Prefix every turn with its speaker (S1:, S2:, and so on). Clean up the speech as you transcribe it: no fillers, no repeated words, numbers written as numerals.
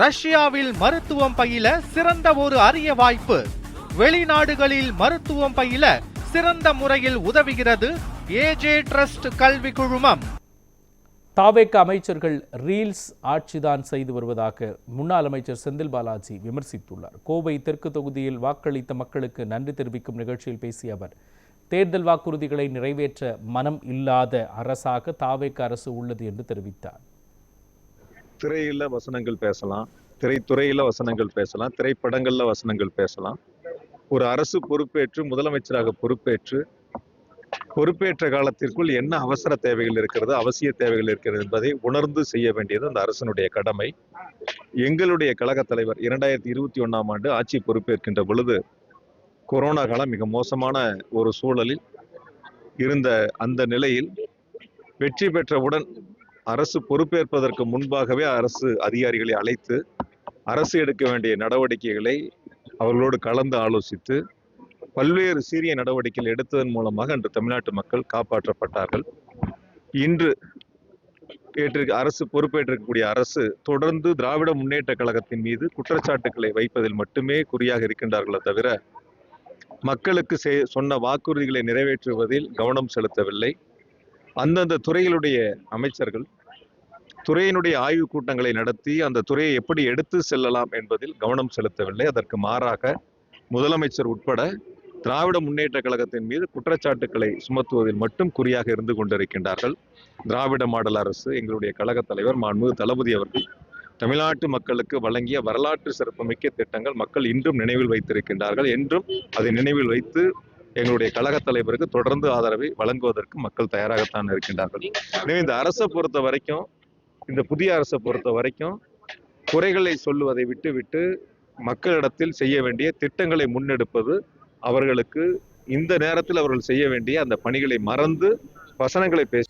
S1: ரஷ்யாவில் மருத்துவம் பயில சிறந்த ஒரு அரிய வாய்ப்பு. வெளிநாடுகளில் மருத்துவம் பயில சிறந்த முறையில் உதவுகிறது ஏஜே ட்ரஸ்ட் கல்வி குழுமம்.
S2: தாவேக அமைச்சர்கள் ரீல்ஸ் ஆட்சிதான் செய்து வருவதாக முன்னாள் அமைச்சர் செந்தில் பாலாஜி விமர்சித்துள்ளார். கோவை தெற்கு தொகுதியில் வாக்களித்த மக்களுக்கு நன்றி தெரிவிக்கும் நிகழ்ச்சியில் பேசிய அவர், தேர்தல் வாக்குறுதிகளை நிறைவேற்ற மனம் இல்லாத அரசாக தாவேக அரசு உள்ளது என்று தெரிவித்தார்.
S3: திரையில வசனங்கள் பேசலாம், திரைத்துறையில வசனங்கள் பேசலாம், திரைப்படங்கள்ல வசனங்கள் பேசலாம். ஒரு அரசு பொறுப்பேற்று முதலமைச்சராக பொறுப்பேற்ற காலத்திற்குள் என்ன அவசர தேவைகள் இருக்கிறது, அவசிய தேவைகள் இருக்கிறது என்பதை உணர்ந்து செய்ய வேண்டியது அந்த அரசனுடைய கடமை. எங்களுடைய கழக தலைவர் 2021ஆம் ஆண்டு ஆட்சி பொறுப்பேற்கின்ற பொழுது கொரோனா காலம் மிக மோசமான ஒரு சூழலில் இருந்த அந்த நிலையில் வெற்றி பெற்றவுடன் அரசு பொறுப்பேற்பதற்கு முன்பாகவே அரசு அதிகாரிகளை அழைத்து அரசு எடுக்க வேண்டிய நடவடிக்கைகளை அவர்களோடு கலந்து ஆலோசித்து பல்வேறு சீரிய நடவடிக்கைகள் எடுத்ததன் மூலமாக அன்று தமிழ்நாட்டு மக்கள் காப்பாற்றப்பட்டார்கள். இன்று அரசு பொறுப்பேற்றிருக்கக்கூடிய அரசு தொடர்ந்து திராவிட முன்னேற்ற கழகத்தின் மீது குற்றச்சாட்டுக்களை வைப்பதில் மட்டுமே குறியாக இருக்கின்றார்களே தவிர மக்களுக்கு சொன்ன வாக்குறுதிகளை நிறைவேற்றுவதில் கவனம் செலுத்தவில்லை. அந்தந்த துறைகளுடைய அமைச்சர்கள் துறையினுடைய ஆய்வுக் கூட்டங்களை நடத்தி அந்த துறையை எப்படி எடுத்து செல்லலாம் என்பதில் கவனம் செலுத்தவில்லை. அதற்கு மாறாக முதலமைச்சர் உட்பட திராவிட முன்னேற்ற கழகத்தின் மீது குற்றச்சாட்டுக்களை சுமத்துவதில் மட்டும் குறியாக இருந்து கொண்டிருக்கின்றார்கள். திராவிட மாடல் அரசு, எங்களுடைய கழக தலைவர் மாண்புமிகு தளபதி அவர்கள் தமிழ்நாட்டு மக்களுக்கு வழங்கிய வரலாற்று சிறப்புமிக்க திட்டங்கள் மக்கள் இன்றும் நினைவில் வைத்திருக்கின்றார்கள். என்றும் அதை நினைவில் வைத்து எங்களுடைய கழக தலைவருக்கு தொடர்ந்து ஆதரவை வழங்குவதற்கு மக்கள் தயாராகத்தான் இருக்கின்றார்கள். எனவே இந்த அரசை பொறுத்த வரைக்கும், இந்த புதிய அரசை பொறுத்த வரைக்கும் குறைகளை சொல்லுவதை விட்டுவிட்டு மக்களிடத்தில் செய்ய வேண்டிய திட்டங்களை முன்னெடுப்பது, அவர்களுக்கு இந்த நேரத்தில் அவர்கள் செய்ய வேண்டிய அந்த பணிகளை மறந்து வசனங்களை பேச